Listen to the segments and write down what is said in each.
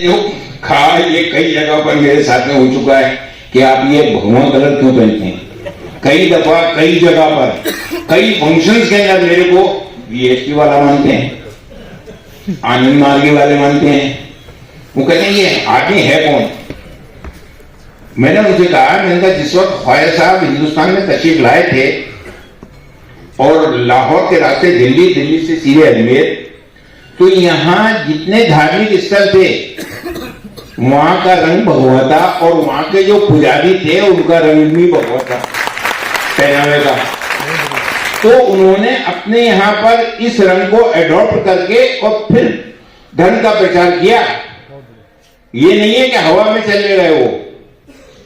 जो कहा ये कई जगह पर मेरे साथ में हो चुका है कि आप ये भगवा कलर क्यों पहनते हैं। कई दफा कई जगह पर कई फंक्शंस के अंदर मेरे को वीएसपी वाला मानते हैं, आनंद मार्गी वाले मानते हैं। वो कहते हैं ये आदमी है कौन। मैंने उनसे कहा, मैंने कहा जिस वक्त ख्वाजा साहब हिंदुस्तान में तशरीफ लाए थे और लाहौर के रास्ते दिल्ली, दिल्ली से सीधे अजमेर, तो यहां जितने धार्मिक स्थल थे वहां का रंग भगवा था और वहां के जो पुजारी थे उनका रंग भी भगवा था पहनावे का। तो उन्होंने अपने यहां पर इस रंग को एडॉप्ट करके और फिर धर्म का प्रचार किया। ये नहीं है कि हवा में चले गए वो।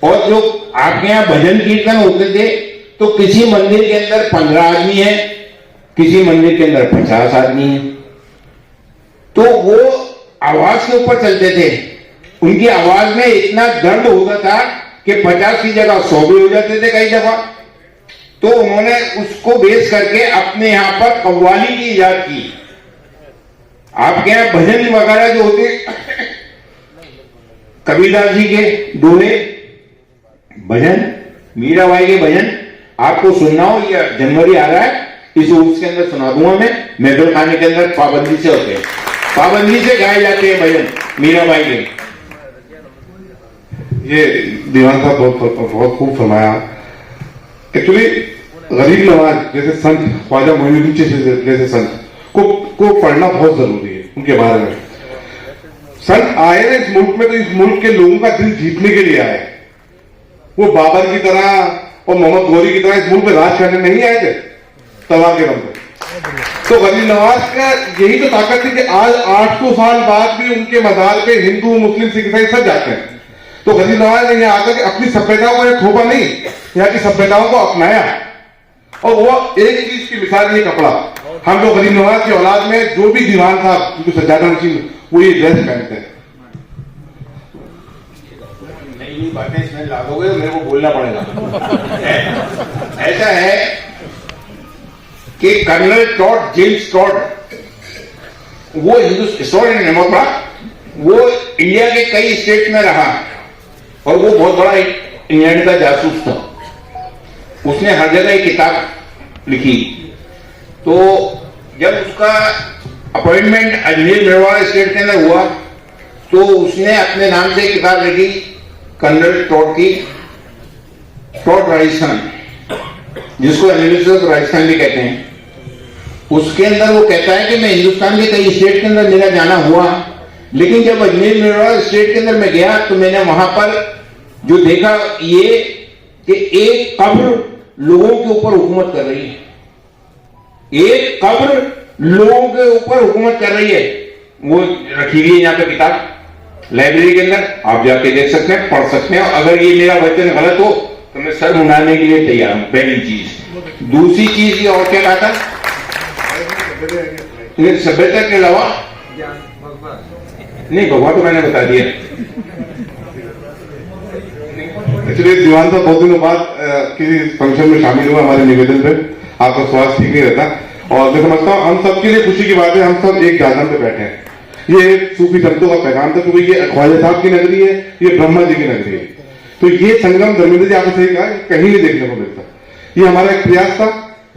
और जो आपके यहां भजन कीर्तन होते थे तो किसी मंदिर के अंदर 15 आदमी है, किसी मंदिर के अंदर 50 आदमी है, तो वो आवाज के ऊपर चलते थे। उनकी आवाज में इतना दर्द होता था कि 50 की जगह 100 भी हो जाते थे कई दफा। तो उन्होंने उसको बेस करके अपने यहां पर कव्वाली की इजाद की। आपके यहां भजन वगैरह जो होते कबीरदास जी के दोहे भजन, मीराबाई के भजन आपको सुनना हो, या जनवरी आ रहा है इस उर्स के अंदर सुना दूंगा मैं। महफिल खाने के अंदर पाबंदी से होते हैं, पाबंदी से गाए जाते हैं भजन मीराबाई के। ये दीवान साहब बहुत खूब फरमाया। एक्चुअली गरीब नवाज जैसे संत, ख्वाजा मोइनुद्दीन जैसे संत को पढ़ना बहुत जरूरी है। उनके बारे में संत आए ना इस मुल्क में, तो इस मुल्क के लोगों का दिल जीतने के लिए आए। वो बाबर की तरह और मोहम्मद गौरी की तरह इस मुल्क में राज करने नहीं आए थे तलवार के दम पे। तो गरीब नवाज का यही तो ताकत थी कि आज 800 साल बाद भी उनके मजार पे हिंदू, मुस्लिम, सिख, ईसाई सब जाते हैं। तो गरीब नवाज ने यहाँ आकर के अपनी सभ्यताओं को थोपा नहीं, यहाँ की सभ्यताओं को अपनाया। और वो एक चीज की मिसाल, ये कपड़ा, हम लोग गरीब नवाज की औलाद में जो भी दीवान साहब जो सज्जादा नशीन वो ये ड्रेस पहनते हैं। नई बातें इसमें लागोगे तो मेरे को बोलना पड़ेगा। ऐसा है कि कर्नल टॉड, जेम्स टॉड, वो हिंदुस्तान वो इंडिया के कई स्टेट में रहा और वो बहुत बड़ा इंग्लैंड का जासूस था। उसने हर जगह एक किताब लिखी। तो जब उसका अपॉइंटमेंट अजमेर मेवाड़ स्टेट के अंदर हुआ तो उसने अपने नाम से किताब लिखी, कर्नल टॉड की टॉड राजस्थान, जिसको एनालिसिस ऑफ राजस्थान भी कहते हैं। उसके अंदर वो कहता है कि मैं हिंदुस्तान के कई स्टेट के अंदर मेरा जाना हुआ, लेकिन जब अजमेर मेवाड़ स्टेट के अंदर मैं गया तो मैंने वहां पर जो देखा ये कि एक कब्र लोगों के ऊपर हुकूमत कर रही है, एक कब्र लोगों के ऊपर हुकूमत कर रही है। वो रखी हुई है यहाँ पे किताब लाइब्रेरी के अंदर, आप जाके देख सकते हैं, पढ़ सकते हैं। अगर ये मेरा वचन गलत हो तो मैं सर मुड़ाने के लिए तैयार हूं, पहली चीज। दूसरी चीज ये और क्या कहा था, सभ्यता के अलावा नहीं, भगवान तो मैंने बता दिया। एक्चुअली दीवान साहब बहुत दिनों बाद किसी फंक्शन में शामिल हुआ हमारे निवेदन पे। आपका स्वास्थ्य ठीक नहीं रहता और मैं समझता हूँ हम सबके लिए खुशी की बात है, हम सब एक जागरण पे बैठे हैं। ये सूफी संतों का पैगाम था क्योंकि ये ख्वाजा साहब की नगरी है, ये ब्रह्मा जी की नगरी है। तो ये संगम धर्मेंद्र जी आपने सही कहा कहीं नहीं देखने को मिलता। ये हमारा एक प्रयास था,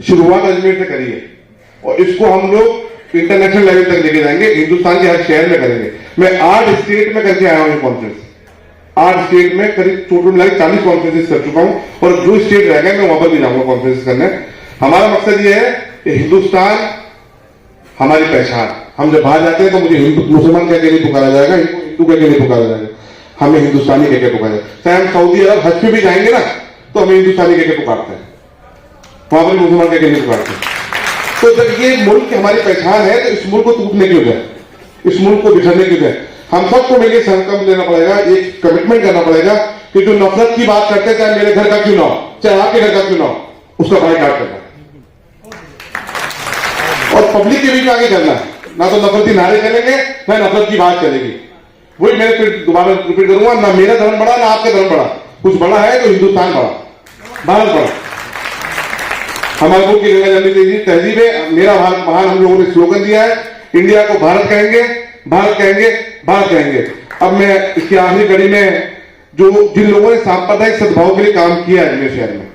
शुरुआत अजमेर से करी है और इसको हम लोग इंटरनेशनल लेवल तक लेके जाएंगे, हिंदुस्तान के हर शहर में करेंगे। मैं 8 स्टेट में करके आया हूँ कॉन्फ्रेंस, 8 स्टेट में करीब टोटल मिला 40 कॉन्फ्रेंसेस कर चुका हूं और जो स्टेट रह गए मैं वहां पर भी जाऊंगा कॉन्फ्रेंस करने। हमारा मकसद ये है कि हिंदुस्तान हमारी पहचान, हम जब बाहर जाते हैं तो मुझे हिंदू मुसलमान कह के नहीं पुकारा जाएगा, हिंदू कह के नहीं पुकारा जाएगा, हमें हिंदुस्तानी कह के पुकारा जाएगा। चाहे हम सऊदी अरब हज पे भी जाएंगे ना तो हमें हिंदुस्तानी कह के पुकारते हैं, वहां पर मुसलमान कह के नहीं पुकारते। तो जब ये मुल्क हमारी पहचान है तो इस मुल्क को टूटने क्यों जाए, इस मुल्क को बिछड़ने क्यों जाए। हम सबको मिलकर संकल्प लेना पड़ेगा, एक कमिटमेंट करना पड़ेगा कि जो नफरत की बात करते हैं, चाहे मेरे घर का क्यों ना हो, चाहे आपके घर का क्यों ना हो, उसका बाइकाट करना और पब्लिक के बीच में आगे चलना है। ना तो नफरती नारे चलेंगे ना नफरत की बात चलेगी। वही मैं फिर दोबारा रिपीट करूंगा, ना मेरा धर्म बड़ा ना आपका धर्म बड़ा, कुछ बड़ा है तो हिंदुस्तान बड़ा, भारत बड़ा। हमारे मुल्क की गंगा जमनी तहजीब है, मेरा भारत महान। हम लोगों ने स्लोगन दिया है, इंडिया को भारत कहेंगे, भारत कहेंगे, भारत कहेंगे। अब मैं इसकी आखिरी कड़ी में जो जिन लोगों ने सांप्रदायिक सद्भाव के लिए काम किया है अजमेर शहर में,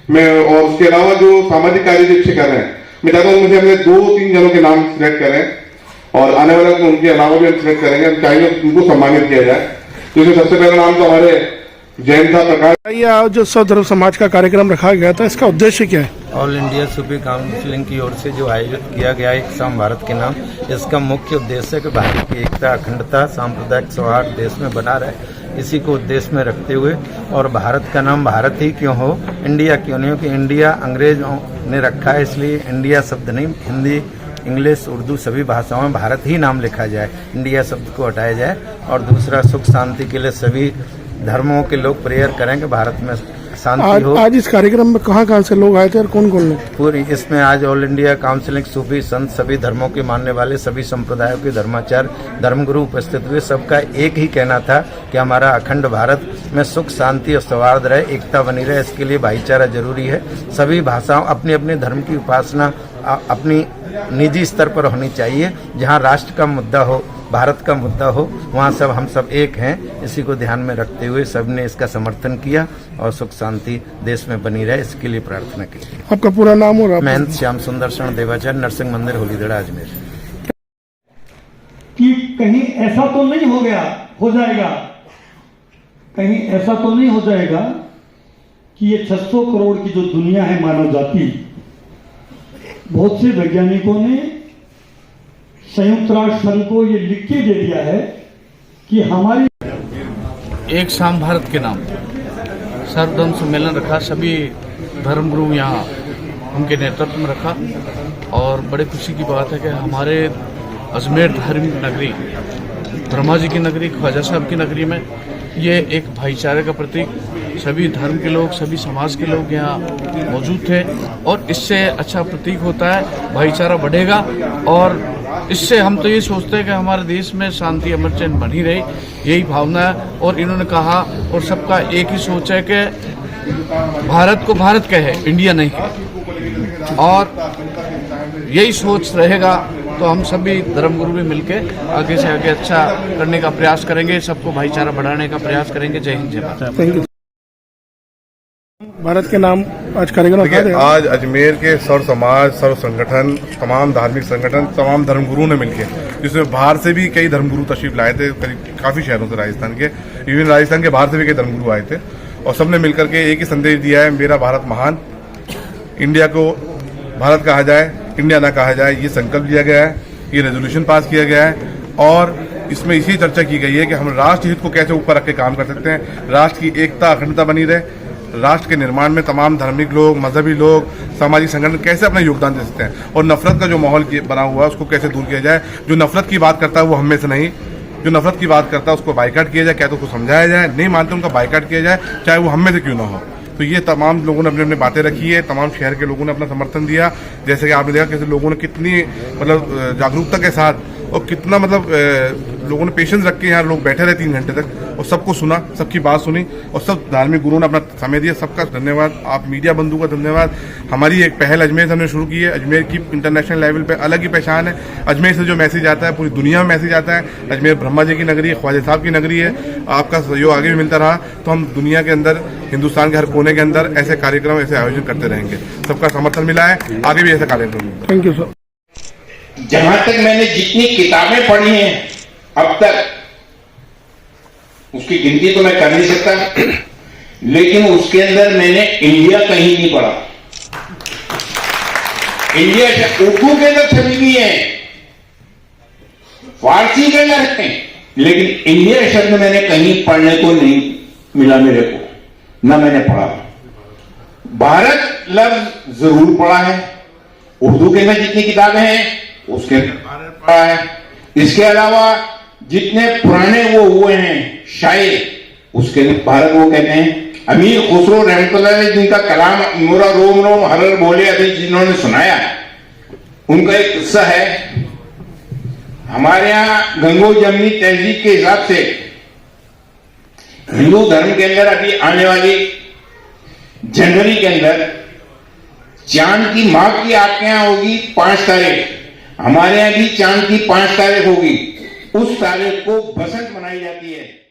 मैं और उसके अलावा जो सामाजिक कार्य जो अच्छे कर रहे हैं, मैं चाहता हूँ मुझे हमने 2-3 जनों के नाम सिलेक्ट करें और आने वाले उनके अलावा भी हम सिलेक्ट करेंगे। हम चाहेंगे उनको सम्मानित किया जाए। तो इसमें सबसे पहला नाम तो हमारे जैन साहब प्रकाश। ये आज जो सर्वधर्म समाज का कार्यक्रम रखा गया था, इसका उद्देश्य क्या है? ऑल इंडिया सूफी काउंसिल की ओर से जो आयोजित किया गया एक शाम भारत के नाम, इसका मुख्य उद्देश्य है कि भारत की एकता, अखंडता, सांप्रदायिक सौहार्द देश में बना रहे, इसी को उद्देश्य में रखते हुए, और भारत का नाम भारत ही क्यों हो, इंडिया क्यों नहीं हो, कि इंडिया अंग्रेजों ने रखा है, इसलिए इंडिया शब्द नहीं, हिंदी, इंग्लिश, उर्दू सभी भाषाओं में भारत ही नाम लिखा जाए, इंडिया शब्द को हटाया जाए। और दूसरा, सुख शांति के लिए सभी धर्मों के लोग प्रेयर करें कि भारत में शांति हो। आज इस कार्यक्रम में कहाँ से लोग आए थे और कौन कौन लोग? पूरी इसमें आज ऑल इंडिया काउंसिलिंग सूफी संत, सभी धर्मों के मानने वाले, सभी संप्रदायों के धर्माचार्य, धर्मगुरु उपस्थित हुए। सबका एक ही कहना था कि हमारा अखंड भारत में सुख शांति और सौहार्द रहे, एकता बनी रहे, इसके लिए भाईचारा जरूरी है। सभी भाषाओं अपने अपने धर्म की उपासना अपनी निजी स्तर पर होनी चाहिए। जहाँ राष्ट्र का मुद्दा हो, भारत का मुद्दा हो, वहाँ सब हम सब एक हैं। इसी को ध्यान में रखते हुए सबने इसका समर्थन किया और सुख शांति देश में बनी रहे, इसके लिए प्रार्थना की। आपका पूरा नाम और महंत श्याम सुंदर शरण देवाचार्य, नरसिंह मंदिर, होलीदड़ा, अजमेर। कि कहीं ऐसा तो नहीं हो गया, हो जाएगा, कहीं ऐसा तो नहीं हो जाएगा कि ये 600 करोड़ की जो दुनिया है मानव जाति, बहुत से वैज्ञानिकों ने संयुक्त राष्ट्र संघ को ये लिख के दे दिया है कि हमारी एक शाम भारत के नाम सर्वधर्म सम्मेलन रखा, सभी धर्मगुरु यहाँ उनके नेतृत्व में रखा। और बड़े खुशी की बात है कि हमारे अजमेर धार्मिक नगरी, ब्रह्मा जी की नगरी, ख्वाजा साहब की नगरी में ये एक भाईचारे का प्रतीक, सभी धर्म के लोग, सभी समाज के लोग यहाँ मौजूद थे। और इससे अच्छा प्रतीक होता है, भाईचारा बढ़ेगा। और इससे हम तो ये सोचते हैं कि हमारे देश में शांति, अमन, चैन बनी रही, यही भावना है। और इन्होंने कहा, और सबका एक ही सोच है कि भारत को भारत कहे, इंडिया नहीं कहे। और यही सोच रहेगा तो हम सभी धर्मगुरु भी मिलकर आगे से आगे अच्छा करने का प्रयास करेंगे, सबको भाईचारा बढ़ाने का प्रयास करेंगे। जय हिंद, जय भारत। Thank you. भारत के नाम आज कार्यक्रम देखिए, आज अजमेर के सर्व समाज, सर्व संगठन, तमाम धार्मिक संगठन, तमाम धर्मगुरुओं ने मिलकर, जिसमें बाहर से भी कई धर्मगुरु तशरीफ लाए थे, काफी शहरों से, राजस्थान के, इवन राजस्थान के बाहर से भी कई धर्मगुरु आए थे। और सबने मिलकर के एक ही संदेश दिया है, मेरा भारत महान, इंडिया को भारत कहा जाए, इंडिया ना कहा जाए, ये संकल्प लिया गया है, ये रेजोल्यूशन पास किया गया है। और इसमें इसी चर्चा की गई है कि हम राष्ट्र हित को कैसे ऊपर रख के काम कर सकते हैं, राष्ट्र की एकता, अखंडता बनी रहे, राष्ट्र के निर्माण में तमाम धार्मिक लोग, मजहबी लोग, सामाजिक संगठन कैसे अपना योगदान दे सकते हैं, और नफरत का जो माहौल बना हुआ है उसको कैसे दूर किया जाए। जो नफरत की बात करता है वो हम में से नहीं, जो नफरत की बात करता है उसको बाइकाट किया जाए, क्या तो उसको समझाया जाए, नहीं मानते उनका बाइकाट किया जाए, चाहे वो हम में से क्यों ना हो। तो ये तमाम लोगों ने अपने अपने बातें रखी है, तमाम शहर के लोगों ने अपना समर्थन दिया। जैसे कि आपने देखा कैसे लोगों ने कितनी मतलब जागरूकता के साथ और कितना मतलब लोगों ने पेशेंस रख के यहाँ लोग बैठे रहे 3 घंटे तक और सबको सुना, सबकी बात सुनी और सब धार्मिक गुरुओं ने अपना समय दिया। सबका धन्यवाद। आप मीडिया बंधु का धन्यवाद। हमारी एक पहल अजमेर से हमने शुरू की है। अजमेर की इंटरनेशनल लेवल पे अलग ही पहचान है। अजमेर से जो मैसेज आता है पूरी दुनिया में मैसेज आता है। अजमेर ब्रह्मा जी की नगरी है, ख्वाजा साहब की नगरी है। आपका सहयोग आगे भी मिलता रहा तो हम दुनिया के अंदर, हिंदुस्तान के हर कोने के अंदर ऐसे कार्यक्रम, ऐसे आयोजन करते रहेंगे। सबका समर्थन मिला है, आगे भी ऐसे कार्यक्रम। Thank you sir. जहां तक मैंने जितनी किताबें पढ़ी हैं अब तक, उसकी गिनती तो मैं कर नहीं सकता, लेकिन उसके अंदर मैंने इंडिया कहीं नहीं पढ़ा। इंडिया उर्दू के अंदर छपी भी है, फारसी के अंदर है, लेकिन इंडिया शब्द मैंने कहीं पढ़ने को नहीं मिला मेरे को, ना मैंने पढ़ा। भारत लफ्ज जरूर पढ़ा है, उर्दू के अंदर जितनी किताबें हैं उसके अंदर पढ़ा है। इसके अलावा जितने पुराने वो हुए हैं शायर, उसके भारत वो कहते हैं अमीर खुसरो रहमतुल्लाह अलैह, जिनका कलाम मोरा रोम रोम हरर बोले अभी जिन्होंने सुनाया, उनका एक किस्सा है। हमारे यहाँ गंगो जमनी तहजीब के हिसाब से हिंदू धर्म के अंदर अभी आने वाली जनवरी के अंदर चांद की माह की आपके यहाँ होगी 5 तारीख, हमारे यहाँ भी चांद की 5 तारीख होगी। उस तारीख को बसंत मनाई जाती है।